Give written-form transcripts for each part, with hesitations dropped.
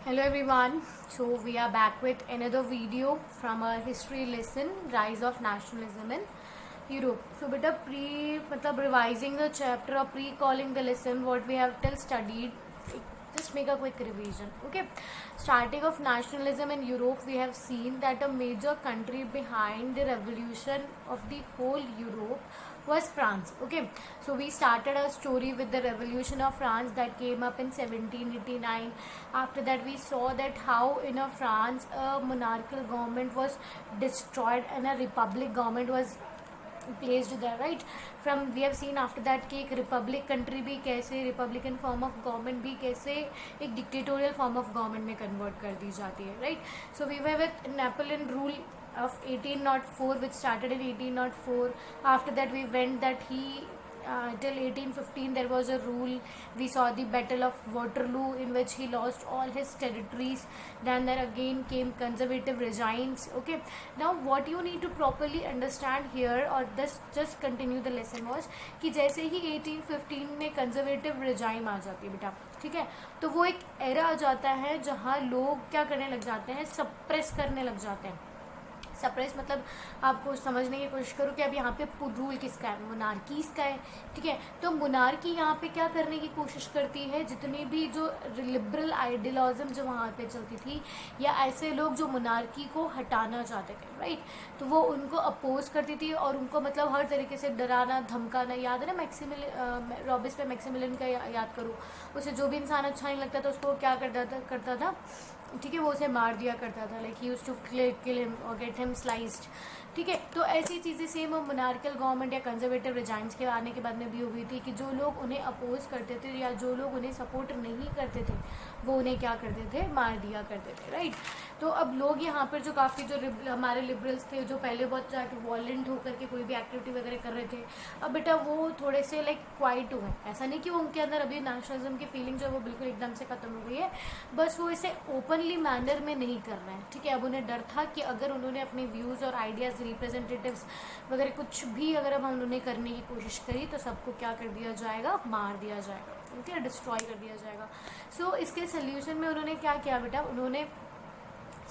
Hello everyone, so we are back with another video from our history lesson Rise of Nationalism in Europe. So beta revising the chapter or pre-calling the lesson what we have till studied, just make a quick revision. Okay, starting of nationalism in Europe, we have seen that a major country behind the revolution of the whole Europe was France. Okay, so we started our story with the revolution of France that came up in 1789. After that we saw that how in a France a monarchical government was destroyed and a republic government was placed there, right? From we have seen after that कि एक Republic country भी कैसे Republican form of government भी कैसे एक dictatorial form of government में convert कर दी जाती है, right? So we were with Napoleon rule of 1804 which started in 1804. After that we went that he till 1815 there was a rule. We saw the battle of Waterloo in which he lost all his territories. Then there again came conservative regimes. Okay, now what you need to properly understand here or just continue the lesson was कि जैसे ही 1815 में conservative regime आ जाती है बेटा, ठीक है, तो वो एक एरा आ जाता है जहाँ लोग क्या करने लग जाते हैं, सप्रेस करने लग जाते हैं. सप्रेस मतलब आपको समझने की कोशिश करो कि अब यहाँ पे रूल किसका है, मोनार्कीज का है, ठीक है. तो मोनार्की यहाँ पे क्या करने की कोशिश करती है, जितनी भी जो लिबरल आइडियोलॉजिज्म जो वहाँ पे चलती थी या ऐसे लोग जो मोनार्की को हटाना चाहते थे, राइट, तो वो उनको अपोज करती थी और उनको मतलब हर तरीके से डराना धमकाना. याद है ना मैक्सिमिलियन रॉबिस पे मैक्सिमिलियन का याद करो, उसे जो भी इंसान अच्छा नहीं लगता था उसको क्या करता था, ठीक है, वो उसे मार दिया करता था. Like he used to kill him और गेट हिम स्लाइस्ड, ठीक है. तो ऐसी चीज़ें सेम मोनार्कियल गवर्नमेंट या कंजर्वेटिव रिजाइम्स के आने के बाद में भी हुई थी कि जो लोग उन्हें अपोज करते थे या जो लोग उन्हें सपोर्ट नहीं करते थे वो उन्हें क्या करते थे, मार दिया करते थे, राइट. तो अब लोग यहाँ पर जो काफ़ी जो हमारे लिबरल्स थे जो पहले बहुत जाके वॉलेंट होकर के कोई भी एक्टिविटी वगैरह कर रहे थे, अब बेटा वो थोड़े से लाइक क्वाइट हुए. ऐसा नहीं कि उनके अंदर अभी नेशनलिज्म की फीलिंग जो है वो बिल्कुल एकदम से ख़त्म हो गई है, बस वो इसे ओपनली मैनर में नहीं कर रहे हैं, ठीक है. अब उन्हें डर था कि अगर उन्होंने अपने व्यूज़ और आइडियाज़ रिप्रेजेंटेटिव्स वगैरह कुछ भी अगर अब उन्होंने करने की कोशिश करी तो सबको क्या कर दिया जाएगा, मार दिया जाएगा, ठीक है, डिस्ट्रॉय कर दिया जाएगा. सो इसके सोल्यूशन में उन्होंने क्या किया बेटा, उन्होंने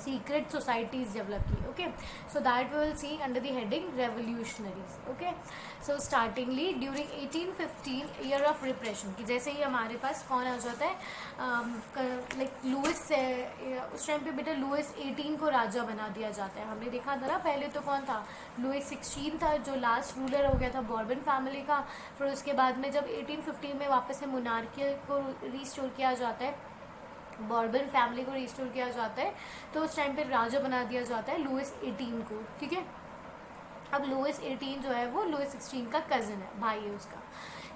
secret societies develop की. Okay, so that we will see under the heading revolutionaries. Okay, so startingly during 1815 year of repression कि जैसे ही हमारे पास कौन आ जाता है, लाइक लुइस, उस टाइम पे बेटा लुइस 18 को राजा बना दिया जाता है. हमने देखा था ना पहले तो कौन था, लुइस 16 था जो लास्ट रूलर हो गया था बॉर्बन फैमिली का. फिर उसके बाद में जब 1815 में वापस से मोनार्की को रिस्टोर किया जाता है, बॉर्बन फैमिली को रिस्टोर किया जाता है, तो उस टाइम पे राजा बना दिया जाता है लुइस 18 को, ठीक है. अब लुइस 18 जो है वो लुइस 16 का कज़न है, भाई है उसका,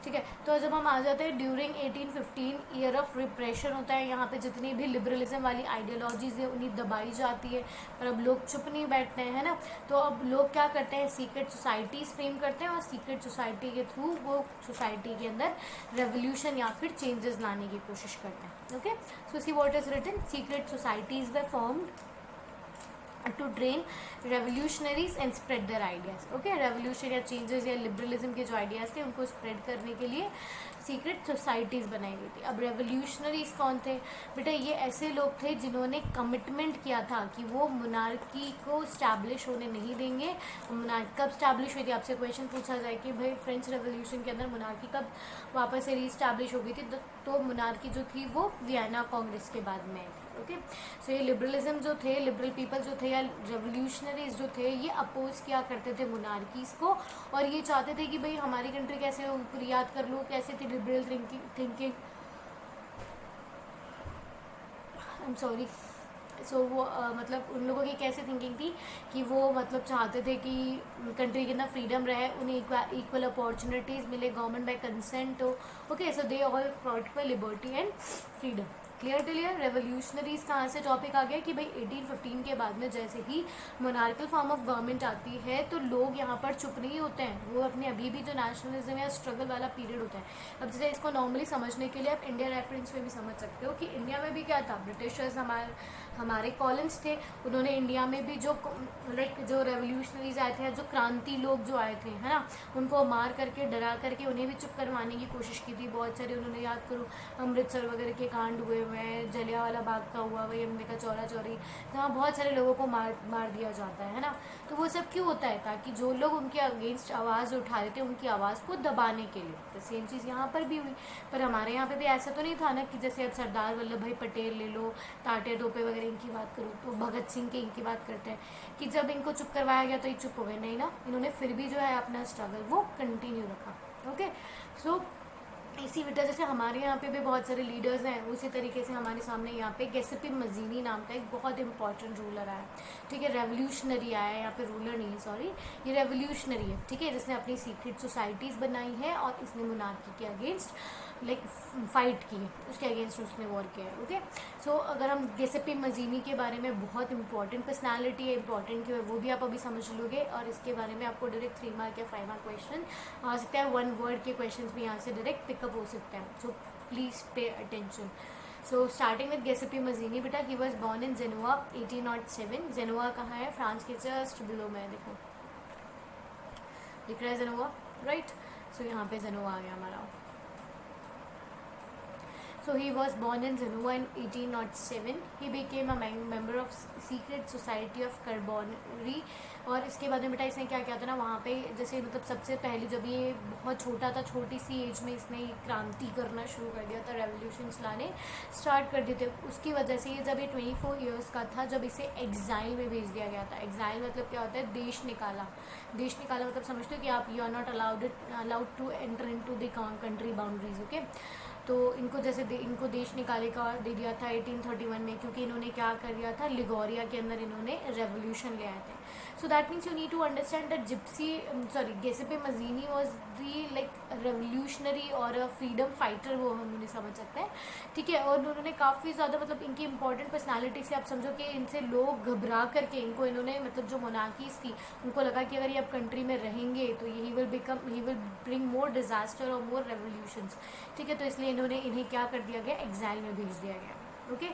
ठीक है. तो जब हम आ जाते हैं ड्यूरिंग 1815 ईयर ऑफ रिप्रेशन होता है, यहाँ पे जितनी भी लिबरलिज्म वाली आइडियोलॉजीज़ है उन्हें दबाई जाती है, पर अब लोग चुप नहीं बैठते हैं, है ना. तो अब लोग क्या करते हैं, सीक्रेट सोसाइटीज़ फ्रेम करते हैं और सीक्रेट सोसाइटी के थ्रू वो सोसाइटी के अंदर रेवोल्यूशन या फिर चेंजेस लाने की कोशिश करते हैं. Okay, so see what is written, secret societies were formed to train revolutionaries and spread their ideas. Okay, revolution या changes या liberalism के जो ideas थे उनको spread करने के लिए सीक्रेट सोसाइटीज़ बनाई गई थी. अब रेवोल्यूशनरीज कौन थे बेटा, ये ऐसे लोग थे जिन्होंने कमिटमेंट किया था कि वो मोनार्की को स्टैब्लिश होने नहीं देंगे. मोनार्की कब स्टैब्लिश हुई थी, आपसे क्वेश्चन पूछा जाए कि भाई फ्रेंच रेवोल्यूशन के अंदर मोनार्की कब वापस से रीस्टैब्लिश हो गई थी, तो मोनार्की जो थी वो वियना कांग्रेस के बाद में. ओके, सो ये लिबरलिज्म जो थे, लिबरल पीपल जो थे या रेवोल्यूशनरीज जो थे, ये अपोज किया करते थे मोनार्कीज को और ये चाहते थे कि भाई हमारी कंट्री कैसे हो, याद कर लो कैसे थी liberal thinking, I am sorry. So वो मतलब उन लोगों की कैसे थिंकिंग थी कि वो मतलब चाहते थे कि कंट्री के अंदर फ्रीडम रहे, उन्हें इक्वल अपॉर्चुनिटीज़ मिले, गवर्नमेंट बाय कंसेंट हो. Okay, so they all fought for liberty and freedom. Clear. Revolutionaries कहाँ से टॉपिक आ गया कि भाई 1815 के बाद में जैसे ही मोनार्कल फॉर्म ऑफ गवर्नमेंट आती है तो लोग यहाँ पर चुप नहीं होते हैं, वो अपने अभी भी जो नेशनलिज्म या स्ट्रगल वाला पीरियड होता है. अब जैसे इसको नॉर्मली समझने के लिए आप इंडिया रेफरेंस में भी समझ सकते हो कि इंडिया में भी क्या था, ब्रिटिशर्स हमारे कॉलोन्स थे, उन्होंने इंडिया में भी जो लाइक जो रेवोल्यूशनरीज आए थे, जो क्रांति लोग जो आए थे, है ना, उनको मार करके डरा करके उन्हें भी चुप करवाने की कोशिश की थी. बहुत सारे उन्होंने, याद करो, अमृतसर वगैरह के कांड हुए, हुए हैं, जलियांवाला बाग का हुआ, वही हमने कहा चौरा चौरी, जहाँ बहुत सारे लोगों को मार दिया जाता है ना। तो वो सब क्यों होता है? ताकि जो लोग उनके अगेंस्ट आवाज़ उठा रहे थे उनकी आवाज़ को दबाने के लिए। तो सेम चीज़ यहाँ पर भी हुई। पर हमारे यहाँ पे भी ऐसा तो नहीं था ना कि जैसे अब सरदार वल्लभ भाई पटेल ले लो, तात्या टोपे वगैरह इनकी बात करो, तो भगत सिंह के इनकी बात करते हैं कि जब इनको चुप करवाया गया तो ये चुप हो गए, नहीं ना, इन्होंने फिर भी जो है अपना स्ट्रगल वो कंटिन्यू रखा। ओके, सो इसी वजह से हमारे यहाँ पे भी बहुत सारे लीडर्स हैं। उसी तरीके से हमारे सामने यहाँ पे गैसिपी मजीनी नाम का एक बहुत इंपॉर्टेंट रूलर आया, ठीक है, रेवोल्यूशनरी आया है, यहाँ पे रूलर नहीं है, सॉरी, ये रेवोल्यूशनरी है, ठीक है, जिसने अपनी सीक्रेट सोसाइटीज़ बनाई है और इसने मोनार्की के अगेंस्ट लाइक फाइट की है, उसके अगेंस्ट उसने वॉर किया है। ओके, सो अगर हम गैसिपी मजीनी के बारे में, बहुत इंपॉर्टेंट पर्सनालिटी है, इंपॉर्टेंट क्यों है वो भी आप अभी समझ लोगे, और इसके बारे में आपको डायरेक्ट 3 मार्क या 5 मार्क क्वेश्चन आ सकता है, 1 वर्ड के क्वेश्चन भी यहाँ से डायरेक्ट पिकअप हो सकते हैं। So please pay attention. So starting with Giuseppe Mazzini, बेटा he was born in Genoa 1807। Genoa कहाँ है? फ्रांस के जस्ट बिलो में, देखो दिख रहा है जेनोआ, राइट। सो यहाँ पे जेनोआ आ गया हमारा। So he was born in Genoa in 1807. He became a member of secret society of Carbonari. और इसके बाद में बेटा इसने क्या किया था ना वहाँ पे, जैसे मतलब सबसे पहले जब ये बहुत छोटा था, छोटी सी एज में इसने क्रांति करना शुरू कर दिया था, रेवोल्यूशंस लाने स्टार्ट कर दिए थे। उसकी वजह से ये जब ये 24 ईयर्स का था, जब इसे एग्जाइल में भेज दिया गया था। एग्जाइल मतलब क्या होता है? देश निकाला। देश निकाला मतलब समझते हो कि आप you are not allowed to enter into the country boundaries. Okay, तो इनको जैसे इनको देश निकाले का दे दिया था 1831 में, क्योंकि इन्होंने क्या कर दिया था, लिगोरिया के अंदर इन्होंने रेवोल्यूशन ले आए थे। So that means you need to understand that Giuseppe Mazzini was the like revolutionary और फ्रीडम फाइटर, वो हम उन्हें समझ सकते हैं, ठीक है। और उन्होंने काफ़ी ज़्यादा मतलब इनकी इंपॉर्टेंट पर्सनालिटी से आप समझो कि इनसे लोग घबरा करके इनको, इन्होंने मतलब जो मोनार्कीज थी उनको लगा कि अगर ये अब कंट्री में रहेंगे तो he will bring more disaster और मोर रेवोल्यूशंस, ठीक है। तो इसलिए इन्हें क्या कर दिया गया? एग्जाइल में भेज दिया गया। Okay,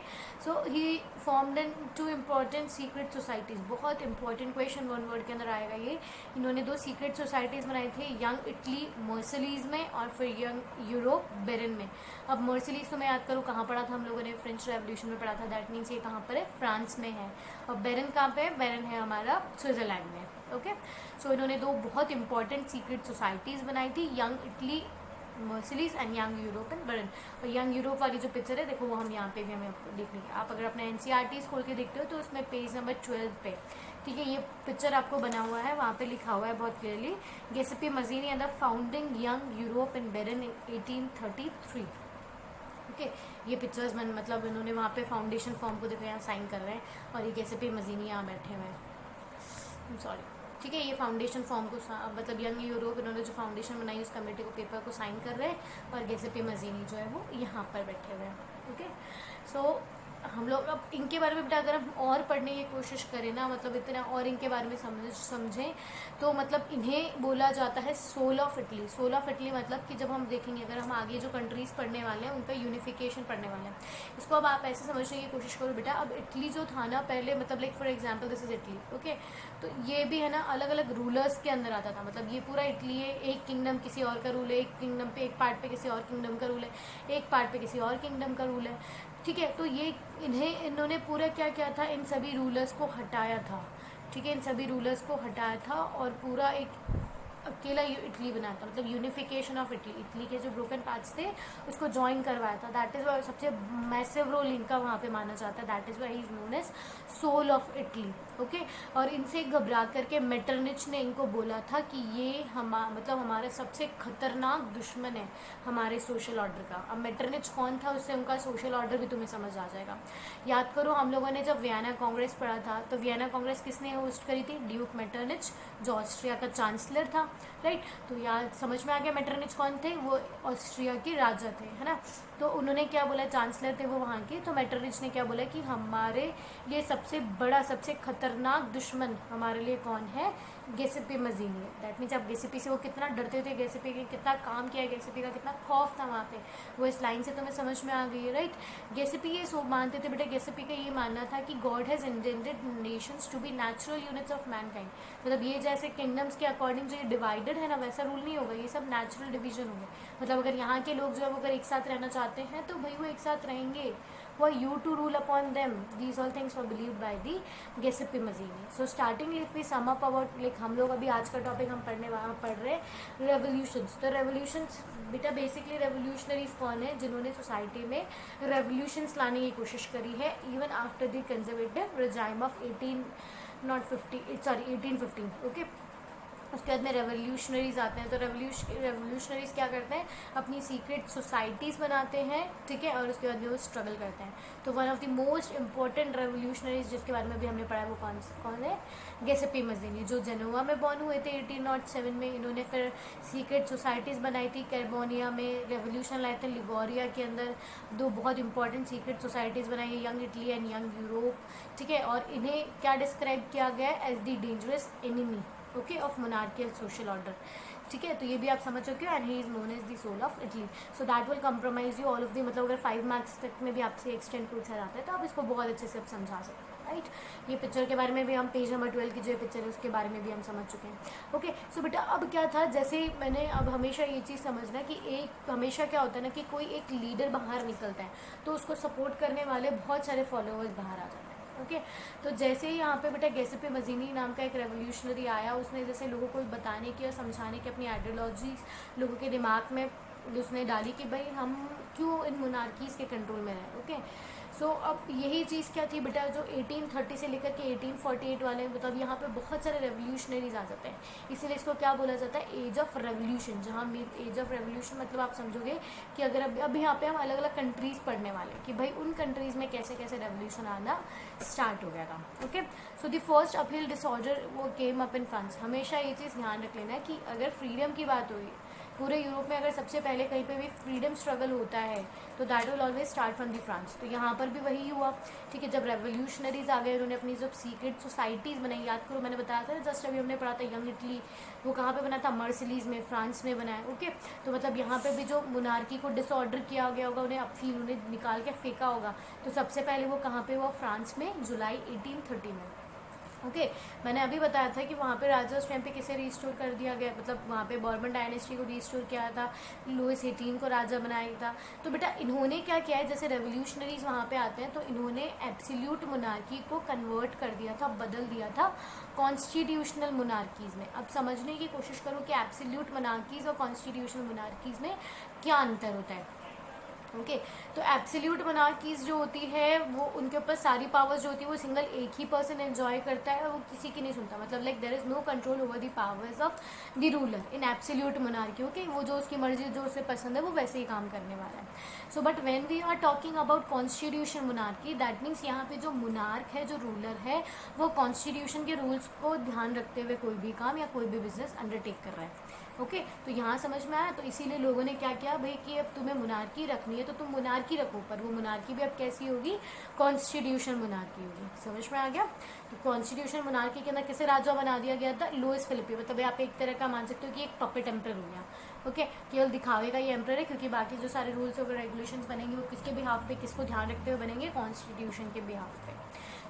so he formed in 2 important secret societies. बहुत इंपॉर्टेंट क्वेश्चन 1 वर्ड के अंदर आएगा ये। इन्होंने 2 सीक्रेट सोसाइटीज़ बनाई थी, यंग इटली मर्सिलीज में और फिर यंग यूरोप बेरन में। अब मर्सिलीज तो मैं याद करूँ कहाँ पढ़ा था हम लोगों ने? फ्रेंच रेवोल्यूशन में पढ़ा था। दैट मीन्स ये कहाँ पर है? फ्रांस में है। और बेरन कहाँ पे है? बेरन है हमारा स्विट्ज़रलैंड में। ओके, सो इन्होंने 2 बहुत इंपॉर्टेंट सीक्रेट सोसाइटीज़ बनाई थी, Young Italy Marseilles and young Europe and Bern. और यंग यूरोप वाली जो पिक्चर है देखो, वो हम यहाँ पे भी हमें देख लेंगे। आप अगर अपने NCERT खोल के देखते हो तो उसमें पेज नंबर 12 पे, ठीक है, ये पिक्चर आपको बना हुआ है, वहाँ पे लिखा हुआ है बहुत clearly, Giuseppe Mazzini and the founding Young Europe and Bern in 1833। Okay, ये पिक्चर्स मतलब इन्होंने वहाँ पे फाउंडेशन फॉर्म को देखो यहाँ साइन कर रहे हैं, और ये गैसिपी मजीनी यहाँ बैठे हुए हैं, सॉरी, ठीक है। ये फाउंडेशन फॉर्म को मतलब यंग यूरोप, इन्होंने जो फाउंडेशन बनाई उस कमेटी को पेपर को साइन कर रहे हैं, और गैसिपी मजीनी जो है वो यहाँ पर बैठे हुए हैं। ओके, सो हम लोग अब इनके बारे में बेटा अगर हम और पढ़ने की कोशिश करें ना, मतलब इतना और इनके बारे में समझें तो मतलब इन्हें बोला जाता है soul of Italy. Soul of Italy मतलब कि जब हम देखेंगे, अगर हम आगे जो कंट्रीज़ पढ़ने वाले हैं उनका यूनिफिकेशन पढ़ने वाले हैं, इसको अब आप ऐसे समझने की कोशिश करो बेटा। अब इटली जो था ना पहले, मतलब like for example this is Italy, okay, तो ये भी है ना अलग अलग रूलर्स के अंदर आता था। मतलब ये पूरा इटली है, एक किंगडम किसी और का रूल है, एक किंगडम पे एक पार्ट पे किसी और किंगडम का रूल है, एक पार्ट पे किसी और किंगडम का रूल है, ठीक है। तो ये इन्होंने पूरा क्या किया था, इन सभी रूलर्स को हटाया था, ठीक है, इन सभी रूलर्स को हटाया था और पूरा एक अकेला इटली बनाया था, मतलब यूनिफिकेशन ऑफ इटली। इटली के जो ब्रोकन पार्ट्स थे उसको ज्वाइन करवाया था। दैट इज़ वाई सबसे मैसिव रोल इनका वहाँ पे माना जाता है। That is why he is known as soul of Italy. Okay, और इनसे घबरा करके मेटरनिच ने इनको बोला था कि ये मतलब हमारा सबसे खतरनाक दुश्मन है हमारे सोशल ऑर्डर का। अब मेटरनिच कौन था, उससे उनका सोशल ऑर्डर भी तुम्हें समझ आ जाएगा। याद करो, हम लोगों ने जब वियना कांग्रेस पढ़ा था तो वियना कांग्रेस किसने होस्ट करी थी? ड्यूक मेटरनिच, जो ऑस्ट्रिया का चांसलर था, राइट। तो याद समझ में आ गया मेटरनिच कौन थे? वो ऑस्ट्रिया के राजा थे, है ना। तो उन्होंने क्या बोला, चांसलर थे वो वहाँ के, तो मेटरनिच ने क्या बोला कि हमारे लिए सबसे बड़ा सबसे खतरनाक दुश्मन हमारे लिए कौन है? गैसिपी मजीनी है। दैट मीन्स आप गैसिपी से वो कितना डरते थे, गैसिपी के कितना काम किया, गैसिपी का कितना खौफ था वहाँ पे, वो इस लाइन से तुम्हें समझ में आ गई है, राइट। गैसिपी ये सो मानते थे बेटा, गैसिपी का ये मानना था कि God has intended nations to be natural units of mankind. मतलब ये जैसे किंगडम्स के अकॉर्डिंग जो ये डिवाइडेड है ना, वैसा रूल नहीं होगा, ये सब नेचुरल डिवीजन होंगे। मतलब अगर यहाँ के लोग जो है वो अगर एक साथ रहना चाहते हैं तो भाई वो एक साथ रहेंगे, for you to rule upon them. These all things were believed by the Giuseppe Mazzini. So starting if we sum up about like हम लोग अभी आज का टॉपिक हम पढ़ रहे हैं रेवोल्यूशंस. तो रेवोल्यूशंस बेटा बेसिकली रेवोल्यूशनरीज कौन है जिन्होंने सोसाइटी में रेवोल्यूशंस लाने की कोशिश करी है even after the conservative regime of 1815. Okay, उसके बाद में रेवोल्यूशनरीज आते हैं. तो रेवोल्यूशनरीज क्या करते हैं, अपनी सीक्रेट सोसाइटीज़ बनाते हैं, ठीक है, और उसके बाद में वो स्ट्रगल करते हैं. तो one of the most important revolutionaries जिसके बारे में भी हमने पढ़ा है वो कौन है, गिउसेप्पे मज़्ज़ीनी, जो जेनोवा में बॉर्न हुए थे 1807 में. इन्होंने फिर सीक्रेट सोसाइटीज़ बनाई थी. कैर्बोनिया में रेवोल्यूशन लाए थे. लिगोरिया के अंदर 2 बहुत इंपॉर्टेंट सीक्रेट सोसाइटीज़ बनाई है, young Italy and young Europe, ठीक है. और इन्हें क्या डिस्क्राइब किया गया है, as the dangerous enemy, okay, of monarchical social order, ठीक है. तो ये भी आप समझ चुके हो. And he is known as the soul of Italy. So that will compromise you all of the, मतलब अगर 5 मार्क्स तक में भी आपसे एक्सटेंड पूछा जाता है तो आप इसको बहुत अच्छे से आप समझा सकते हैं, राइट. ये पिक्चर के बारे में भी हम पेज नंबर 12 की जो पिक्चर है उसके बारे में भी हम समझ चुके हैं. ओके, सो बेटा अब क्या था, जैसे मैंने अब हमेशा ये चीज़ समझना कि एक हमेशा क्या होता है ना कि कोई एक लीडर बाहर निकलता है तो उसको सपोर्ट करने वाले बहुत सारे फॉलोअर्स बाहर आ जाते हैं. ओके, तो जैसे ही यहाँ पे बेटा गिउसेप्पे मज़्ज़ीनी नाम का एक रेवोल्यूशनरी आया, उसने जैसे लोगों को बताने की और समझाने की अपनी आइडियोलॉजीज लोगों के दिमाग में उसने डाली कि भाई हम क्यों इन मोनार्कीज़ के कंट्रोल में रहें. ओके, सो अब यही चीज़ क्या थी बेटा, जो 1830 से लेकर के 1848 वाले, मतलब यहाँ पे बहुत सारे रेवोल्यूशनरीज आ जाते हैं. इसीलिए इसको क्या बोला जाता है, एज ऑफ रेवोल्यूशन. जहाँ एज ऑफ रेवोल्यूशन मतलब आप समझोगे कि अगर अब यहाँ पे हम अलग अलग कंट्रीज़ पढ़ने वाले कि भाई उन कंट्रीज़ में कैसे कैसे रेवोल्यूशन आना स्टार्ट हो गया था. Okay, so the first uphill disorder वो केम अप इन फ्रांस. हमेशा ये चीज़ ध्यान रख लेना है कि अगर फ्रीडम की बात हुई पूरे यूरोप में, अगर सबसे पहले कहीं पे भी फ्रीडम स्ट्रगल होता है तो that will always start from the France. तो यहाँ पर भी वही हुआ, ठीक है. जब रेवोल्यूशनरीज आ गए, उन्होंने अपनी जब सीक्रेट सोसाइटीज़ बनाई, याद करो मैंने बताया था जस्ट अभी हमने पढ़ा था यंग इटली, वो कहाँ पे बना था, मर्सिलीज में, फ्रांस में बनाया. ओके, तो मतलब यहाँ पे भी जो मोनार्की को डिसऑर्डर किया गया होगा, उन्हें अब फिर उन्हें निकाल के फेंका होगा, तो सबसे पहले वो कहाँ पे हुआ, फ्रांस में, जुलाई 1830 में. ओके, मैंने अभी बताया था कि वहाँ पे राजा उस टाइम पे किसे रिस्टोर कर दिया गया, मतलब वहाँ पे बॉर्बन डायनेस्टी को रिस्टोर किया था, लुइस 18 को राजा बनाया था. तो बेटा इन्होंने क्या किया है, जैसे रेवोल्यूशनरीज वहाँ पे आते हैं तो इन्होंने एब्सोल्यूट मोनार्की को कन्वर्ट कर दिया था, बदल दिया था कॉन्स्टिट्यूशनल मोनार्कीज़ में. अब समझने की कोशिश करो कि एब्सोल्यूट मोनार्कीज़ और कॉन्स्टिट्यूशनल मोनार्कीज़ में क्या अंतर होता है. ओके, तो एब्सोल्यूट मोनार्कीज जो होती है वो उनके ऊपर सारी पावर्स जो होती है वो सिंगल एक ही पर्सन एंजॉय करता है और वो किसी की नहीं सुनता, मतलब like there is no control over the powers of the ruler in absolute monarchy. Okay, वो जो उसकी मर्जी, जो उसे पसंद है वो वैसे ही काम करने वाला है. So but when we are talking about constitution monarchy, that means यहाँ पे जो मोनार्क है, जो रूलर है, वो कॉन्स्टिट्यूशन के रूल्स को ध्यान रखते हुए कोई भी काम या कोई भी बिजनेस अंडरटेक कर रहा है. ओके, तो यहाँ समझ में आया. तो इसीलिए लोगों ने क्या किया भाई कि अब तुम्हें मोनार्की रखनी है तो तुम मोनार्की रखो, पर वो मोनार्की भी अब कैसी होगी, कॉन्स्टिट्यूशन मोनार्की होगी. समझ में आ गया. तो कॉन्स्टिट्यूशन मोनार्की के अंदर किसे राजा बना दिया गया था, लुइस फिलिपी. मतलब आप एक तरह का मान सकते हो कि एक पपेट एम्परर हो गया. ओके, केवल दिखावे का ये एम्परर है, क्योंकि बाकी जो सारे रूल्स और रेगुलेशंस बनेंगे वो किसके बिहाफ पे, किसको ध्यान रखते हुए बनेंगे, कॉन्स्टिट्यूशन के बिहाफ पे.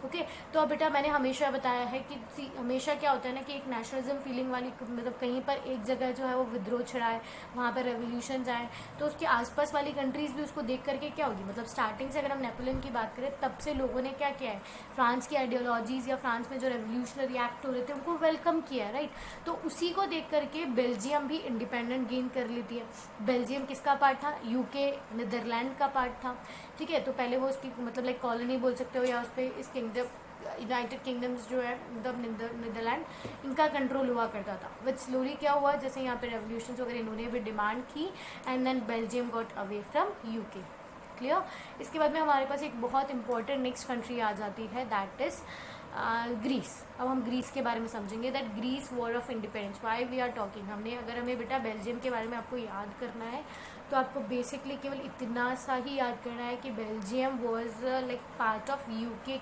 ओके, तो अब बेटा मैंने हमेशा बताया है कि हमेशा क्या होता है ना कि एक नेशनलिज्म फीलिंग वाली, मतलब कहीं पर एक जगह जो है वो विद्रोह छिड़ाए, वहाँ पर रेवोल्यूशन आए, तो उसके आसपास वाली कंट्रीज़ भी उसको देख करके क्या होगी, मतलब स्टार्टिंग से अगर हम नेपोलियन की बात करें तब से लोगों ने क्या किया है, फ्रांस की आइडियोलॉजीज़ या फ्रांस में जो रेवोल्यूशनरी एक्ट हो रहे थे उनको वेलकम किया है, राइट. तो उसी को देख करके बेल्जियम भी इंडिपेंडेंट गेन कर लेती है. बेल्जियम किसका पार्ट था, यूके, नीदरलैंड का पार्ट था, ठीक है. तो पहले वो उसकी मतलब लाइक कॉलोनी बोल सकते हो, या उस पर इस किंगडम यूनाइटेड किंगडम्स जो है, मतलब नीदरलैंड, इनका कंट्रोल हुआ करता था. विद स्लोली क्या हुआ, जैसे यहाँ पे रेवोल्यूशन वगैरह इन्होंने भी डिमांड की, and then Belgium got away from UK. Clear. इसके बाद में हमारे पास एक बहुत इंपॉर्टेंट नेक्स्ट कंट्री आ जाती है, दैट इज़ ग्रीस. अब हम ग्रीस के बारे में समझेंगे, that Greece war of independence. Why we are talking, हमने अगर हमें बेटा बेल्जियम के बारे में आपको याद करना है तो आपको बेसिकली केवल इतना सा ही याद करना है कि Belgium was like part of UK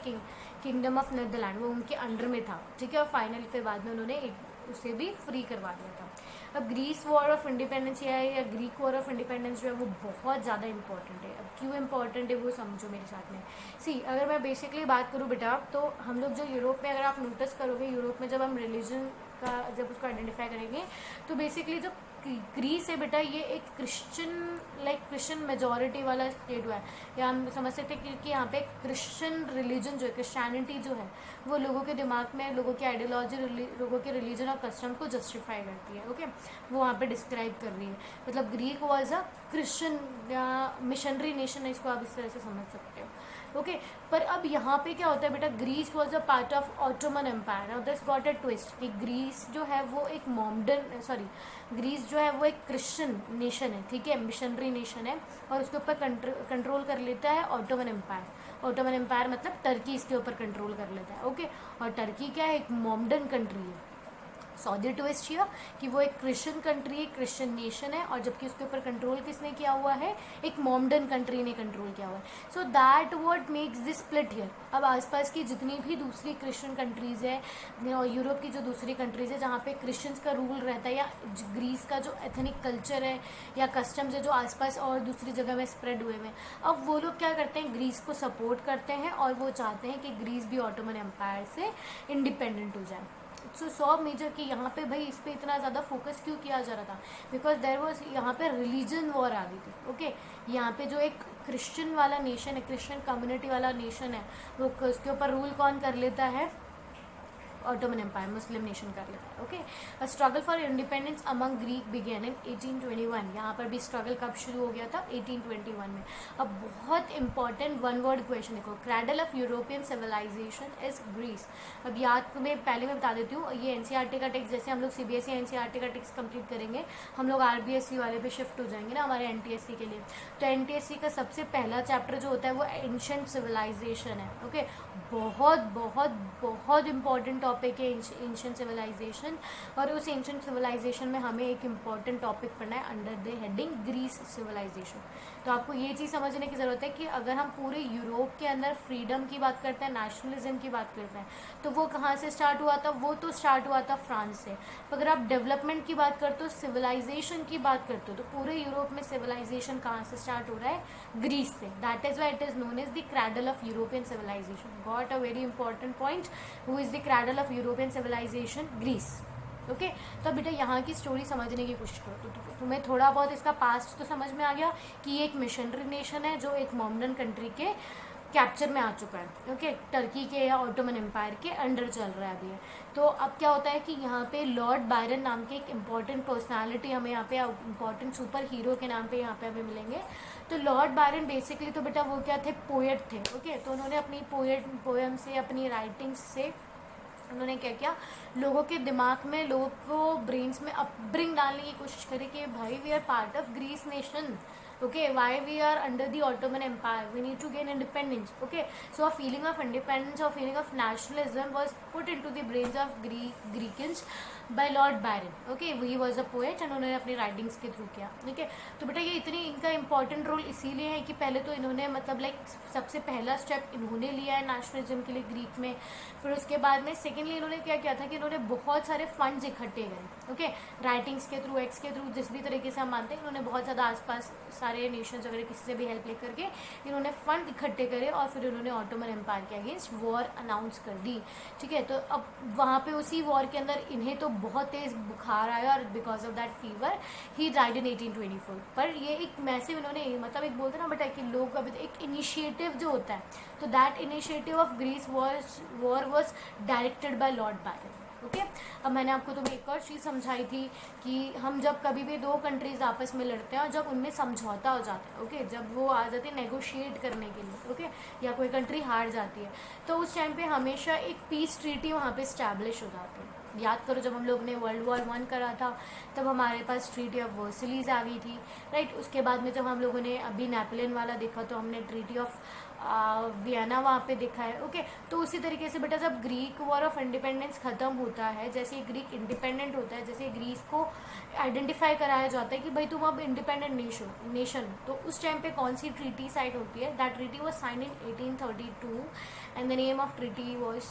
kingdom of Netherland, वो उनके अंडर में था, ठीक है. और फाइनली फिर बाद में उन्होंने उसे भी फ्री करवा दिया था. अब ग्रीस वॉर ऑफ इंडिपेंडेंस या ग्रीक वॉर ऑफ इंडिपेंडेंस जो है वो बहुत ज़्यादा इंपॉर्टेंट है. अब क्यों इंपॉर्टेंट है वो समझो मेरे साथ में. सी, अगर मैं बेसिकली बात करूँ बेटा, तो हम लोग जो यूरोप में, अगर आप नोटिस करोगे, यूरोप में जब हम रिलीजन का जब उसको आइडेंटिफाई करेंगे तो बेसिकली जो ग्रीस है बेटा ये एक क्रिश्चियन मेजोरिटी वाला स्टेट हुआ है, या हम समझ सकते हैं कि यहाँ पे क्रिश्चियन रिलीजन जो है, क्रिश्चियनिटी जो है वो लोगों के दिमाग में, लोगों की आइडियोलॉजी, लोगों के रिलीजन और कस्टम को जस्टिफाई करती है। ओके, वो वहाँ पे डिस्क्राइब कर रही है। मतलब ग्रीक वॉज अ क्रिश्चियन या मिशनरी नेशन है, इसको आप इस तरह से समझ सकते हो। ओके, पर अब यहाँ पे क्या होता है बेटा, Greece was a part of Ottoman Empire. Now this got a twist कि ग्रीस जो है वो एक ग्रीस जो है वो एक क्रिश्चियन नेशन है, ठीक है, मिशनरी नेशन है, और उसके ऊपर कंट्रोल कर लेता है ऑटोमन एम्पायर। ऑटोमन एम्पायर मतलब टर्की इसके ऊपर कंट्रोल कर लेता है। ओके, और टर्की क्या है, एक मॉडर्न कंट्री है। सऊदी ट्विस्ट किया कि वो एक क्रिश्चियन कंट्री है, क्रिश्चियन नेशन है, और जबकि उसके ऊपर कंट्रोल किसने किया हुआ है, एक मॉडर्न कंट्री ने कंट्रोल किया हुआ है। So that what makes this split here. अब आसपास की जितनी भी दूसरी क्रिश्चियन कंट्रीज़ है, यूरोप की जो दूसरी कंट्रीज़ है जहाँ पे क्रिश्चियंस का रूल रहता है, या ग्रीस का जो एथनिक कल्चर है या कस्टम्स है जो आसपास और दूसरी जगह में स्प्रेड हुए हैं, अब वो लोग क्या करते हैं, ग्रीस को सपोर्ट करते हैं और वो चाहते हैं कि ग्रीस भी ऑटोमन एम्पायर से इंडिपेंडेंट हो जाए। सो सॉ मेजर कि यहाँ पे भाई इस पर इतना ज़्यादा फोकस क्यों किया जा रहा था, बिकॉज देयर वॉज यहाँ पे रिलीजन वॉर आ गई थी। ओके, यहाँ पे जो एक क्रिश्चियन वाला नेशन है, क्रिश्चियन कम्युनिटी वाला नेशन है, वो उसके ऊपर रूल कौन कर लेता है, ऑटोमन एम्पायर, मुस्लिम नेशन कर लेता है। Okay, a struggle for independence among Greek began in 1821। यहाँ पर भी स्ट्रगल कब शुरू हो गया था, 1821 में। अब बहुत इंपॉर्टेंट वन वर्ड क्वेश्चन देखो, cradle of European civilisation is Greece. अब याद मैं पहले मैं बता देती हूँ, ये एनसीईआरटी का टेक्स्ट, जैसे हम लोग सीबीएसई एनसीईआरटी का टेक्स्ट कंप्लीट करेंगे, हम लोग आरबीएसई वाले पे शिफ्ट हो जाएंगे ना हमारे एनटीएससी के लिए। तो एनटीएससी का सबसे पहला चैप्टर जो होता है वो एंशिएंट सिविलाइजेशन है। ओके, बहुत बहुत बहुत इंपॉर्टेंट टॉपिक है एंशिएंट सिविलाइजेशन, और उस एंशिएंट सिविलाइजेशन में हमें एक इम्पॉर्टेंट टॉपिक पढ़ना है under the heading Greece civilisation. तो आपको ये चीज़ समझने की ज़रूरत है कि अगर हम पूरे यूरोप के अंदर फ्रीडम की बात करते हैं, नेशनलिज्म की बात करते हैं, तो वो कहाँ से स्टार्ट हुआ था, वो तो स्टार्ट हुआ था फ्रांस से। अगर आप डेवलपमेंट की बात करते हो, सिविलाइजेशन की बात करते हो, तो पूरे यूरोप में सिविलाइजेशन कहाँ से स्टार्ट हो रहा है, ग्रीस से। That is why it is known as the cradle of European civilisation. Got a very important point, who is the cradle of European civilisation, Greece. Okay, तो बेटा यहाँ की स्टोरी समझने की कोशिश करो, तो तुम्हें थोड़ा बहुत इसका पास्ट तो समझ में आ गया कि ये एक मिशनरी नेशन है जो एक मॉडर्न कंट्री के कैप्चर में आ चुका है। ओके, टर्की के या ऑटोमन एम्पायर के अंडर चल रहा है अभी। तो अब क्या होता है कि यहाँ पे लॉर्ड बायरन नाम के एक इम्पॉर्टेंट पर्सनालिटी हमें यहाँ पे, इम्पॉर्टेंट सुपर हीरो के नाम पे यहाँ पे हमें मिलेंगे। तो लॉर्ड बायरन बेसिकली तो बेटा वो क्या थे, पोएट थे। ओके, तो उन्होंने अपनी पोएम से, अपनी राइटिंग्स से उन्होंने क्या किया, लोगों के दिमाग में, लोगों को ब्रेन्स में अपब्रिंग डालने की कोशिश करी कि भाई we are part of Greece nation. Okay, why we are under the Ottoman Empire, we need to gain independence. Okay, so a feeling of independence or feeling of nationalism was put into the brains of Greeks by Lord Byron. Okay, he was a poet and उन्होंने अपनी writings के through किया। ठीक है, तो बेटा ये इतनी इनका इंपॉर्टेंट रोल इसीलिए है कि पहले तो इन्होंने मतलब सबसे पहला स्टेप इन्होंने लिया है नेशनलिज्म के लिए ग्रीक में। फिर उसके बाद में सेकेंडली इन्होंने क्या किया था कि इन्होंने बहुत सारे फंड्स इकट्ठे करे। ओके, राइटिंग्स के थ्रू, एक्स के थ्रू, जिस भी तरीके से हम मानते हैं, इन्होंने बहुत ज़्यादा आसपास सारे नेशंस वगैरह किसी से भी हेल्प लेकर के इन्होंने फंड इकट्ठे करे और फिर इन्होंने ऑटोमन एम्पायर के अगेंस्ट वॉर अनाउंस कर दी। ठीक है, तो अब वहाँ पे उसी वॉर के अंदर इन्हें तो बहुत तेज़ बुखार आया और because of that fever he died in 1824। पर ये एक मैसिव इन्होंने, मतलब एक बोलते ना बेटा कि लोग अभी एक इनिशिएटिव जो होता है, तो that initiative of Greece war was directed by Lord Byron. Okay, अब मैंने आपको तुम्हें एक और चीज़ समझाई थी कि हम जब कभी भी दो कंट्रीज आपस में लड़ते हैं और जब उनमें समझौता हो जाता है, ओके, जब वो आ जाते हैं नेगोशिएट करने के लिए, ओके, या कोई कंट्री हार जाती है, तो उस टाइम पे हमेशा एक पीस ट्रीटी वहाँ पे इस्टेब्लिश हो जाती है। याद करो जब हम लोग ने वर्ल्ड वॉर 1 करा था तब हमारे पास ट्रीटी ऑफ वर्सलीज आ गई थी, राइट। उसके बाद में जब हम लोगों ने अभी नेपोलियन वाला देखा तो हमने ट्रीटी ऑफ वियना वहाँ पे देखा है। ओके, तो उसी तरीके से बेटा जब ग्रीक वॉर ऑफ इंडिपेंडेंस ख़त्म होता है, जैसे ग्रीक इंडिपेंडेंट होता है, जैसे ग्रीस को आइडेंटिफाई कराया जाता है कि भाई तुम अब इंडिपेंडेंट नेशन, तो उस टाइम पे कौन सी ट्रीटी साइन होती है, that treaty was sign in 1832 and the name of treaty was,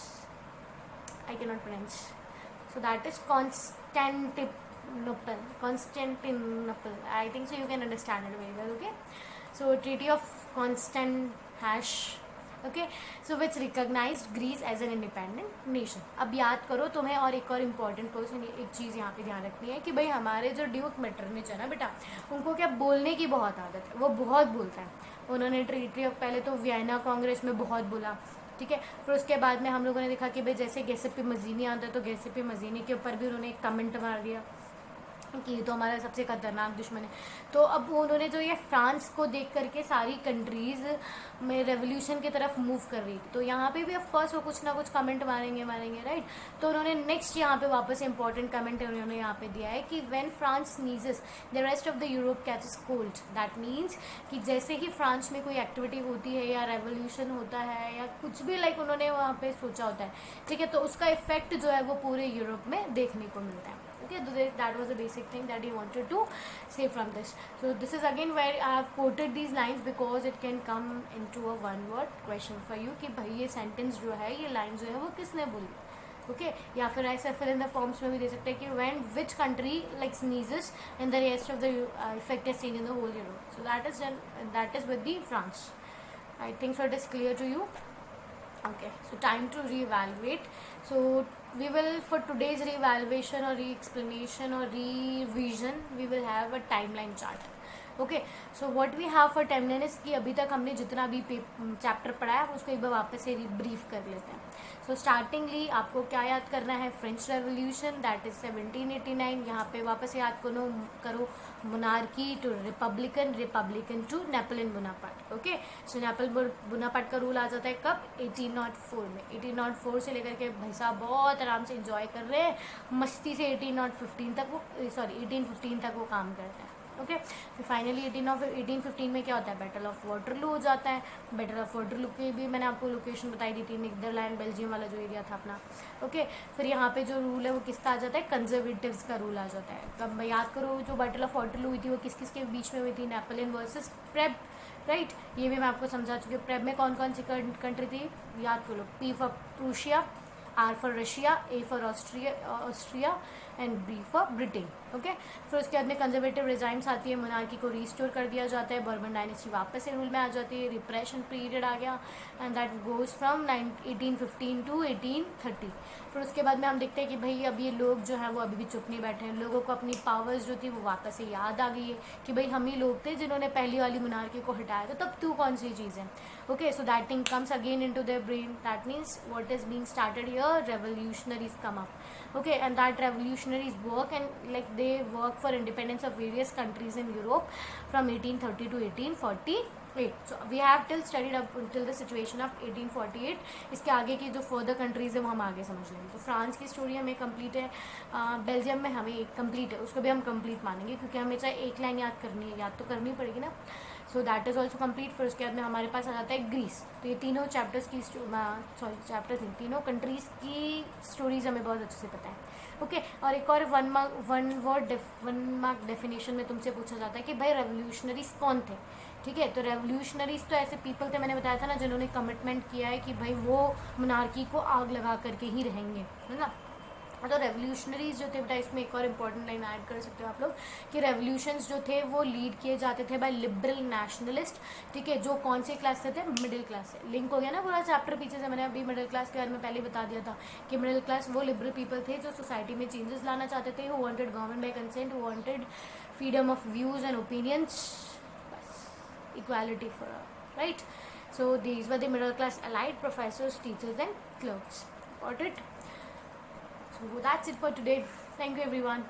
I can not pronounce, so that is Constantinople. I think so you can understand it very well. Okay, so Treaty of okay, so which recognised Greece as an independent nation. अब याद करो तुम्हें, और एक और important question, एक चीज़ यहाँ पे ध्यान रखनी है कि भाई हमारे जो ड्यूक मेटरनिच है ना बेटा, उनको क्या बोलने की बहुत आदत है, वो बहुत बोलता है. उन्होंने ट्रीटी ऑफ, पहले तो वियना कांग्रेस में बहुत बोला, ठीक है. फिर उसके बाद में हम लोगों ने देखा कि भाई जैसे गैसेपी मजीनी आता है तो गैसेपी मजीनी के ऊपर भी उन्होंने एक कमेंट मार दिया कि ये तो हमारा सबसे खतरनाक दुश्मन है. तो अब उन्होंने जो ये फ्रांस को देख करके सारी कंट्रीज़ में रेवोल्यूशन की तरफ मूव कर रही थी, तो यहाँ पे भी ऑफ कोर्स वो कुछ ना कुछ कमेंट मारेंगे राइट. तो उन्होंने नेक्स्ट यहाँ पे वापस इंपॉर्टेंट कमेंट उन्होंने यहाँ पे दिया है कि when France sneezes the rest of the Europe catches cold. That means कि जैसे ही फ्रांस में कोई एक्टिविटी होती है या रेवोल्यूशन होता है या कुछ भी लाइक उन्होंने वहाँ पे सोचा होता है, ठीक है, तो उसका इफेक्ट जो है वो पूरे यूरोप में देखने को मिलता है. Okay, that was the basic thing that he wanted to say from this. So this is again where I have quoted these lines because it can come into a one word question for you कि भाई ये sentence जो है, ये line जो है वो किसने बोली. Okay, या फिर ऐसे fill in the forms में भी दे सकते हैं कि when which country like sneezes and the rest of the effect is seen in the whole Europe. So that is with the France. I think so it is clear to you. Okay, so time to reevaluate. So we will, for today's reevaluation or re-explanation or revision, we will have a timeline chart. Okay, so what we have for timeline is कि अभी तक हमने जितना भी chapter पढ़ा है उसको एक बार वापस से ब्रीफ कर लेते हैं. सो स्टार्टिंगली आपको क्या याद करना है, फ्रेंच रेवोल्यूशन दैट इज 1789. यहाँ पे वापस याद करो monarchy to republican, republican to Napoleon Bonaparte. Okay, so Napoleon Bonaparte का रूल आ जाता है कब, 1804 में. 1804 से लेकर के भाई साहब बहुत आराम से इंजॉय कर रहे हैं, मस्ती से 1815 तक वो 1815 तक वो काम करते हैं. ओके, फिर फाइनली 1815 में क्या होता है, बैटल ऑफ वाटरलू हो जाता है. बैटल ऑफ वाटरलू की भी मैंने आपको लोकेशन बताई दी थी, नीदरलैंड बेल्जियम वाला जो एरिया था अपना. ओके, फिर यहाँ पे जो रूल है वो किसका आ जाता है, कंजर्वेटिव्स का रूल आ जाता है. कब याद करो जो बैटल ऑफ वाटरलू हुई थी वो किस किस के बीच में हुई थी, नेपोलियन वर्सेस प्रेब, राइट. ये भी मैं आपको समझा चुकी हूँ. प्रेब में कौन कौन सी कंट्री थी याद करो, P for Prussia, R for Russia, A for Austria and B for Britain. Okay, फिर उसके बाद में कंजर्वेटिव रिजाइम्स आती है, मोनार्की को रिस्टोर कर दिया जाता है, बर्बन डायनेस्टी वापस से रूल में आ जाती है, रिप्रेशन पीरियड आ गया and that goes from 1815 to 1830. फिर उसके बाद में हम देखते हैं कि भाई अब ये लोग जो हैं वो अभी भी चुप नहीं बैठे हैं, लोगों को अपनी पावर्स जो थी वो वापस से याद आ गई है कि भाई हम ही लोग थे जिन्होंने पहली वाली मोनार्की को हटाया था, तब तू कौन सी चीज़ है. Okay, so that thing comes again into their brain. That means what is being started here, revolutionaries come up. Okay, and that revolutionaries work and like they work for independence of various countries in Europe from 1830 to 1848. So we have till studied up until the situation of 1848. इसके आगे की जो further countries है वो हम आगे समझ लेंगे. तो फ्रांस की स्टोरी हमें कंप्लीट है, बेल्जियम में हमें कंप्लीट है, उसको भी हम कंप्लीट मानेंगे क्योंकि हमें चाहे एक लाइन याद करनी है, याद तो करनी पड़ेगी ना. So that is also complete. फिर उसके बाद में हमारे पास आ जाता है ग्रीस. तो ये तीनों चैप्टर्स की चैप्टर्स नहीं, तीनों कंट्रीज़ की स्टोरीज हमें बहुत अच्छे से पता है. ओके, और एक और वन मार्क डेफिनेशन में तुमसे पूछा जाता है कि भाई रेवोल्यूशनरीज कौन थे. ठीक है, तो रेवोल्यूशनरीज तो ऐसे पीपल थे, मैंने बताया था ना, जिन्होंने कमिटमेंट किया है कि भाई वो मोनार्की को आग लगा करके ही रहेंगे, है ना. तो रेवोल्यूशनरीज जो थे बेटा, इसमें एक और इम्पॉर्टेंट लाइन ऐड कर सकते हो आप लोग कि रेवोल्यूशंस जो थे वो लीड किए जाते थे बाय लिबरल नेशनलिस्ट. ठीक है, जो कौन से क्लास से थे, मिडिल क्लास से. लिंक हो गया ना पूरा चैप्टर पीछे से, मैंने अभी मिडिल क्लास के बारे में पहले बता दिया था कि मिडिल क्लास वो लिबरल पीपल थे जो सोसाइटी में चेंजेस लाना चाहते थे, who wanted government by consent, who wanted freedom of views and opinions, equality for all, right. So these were the middle class allied professors, teachers and clerks. Got it? So that's it for today. Thank you everyone.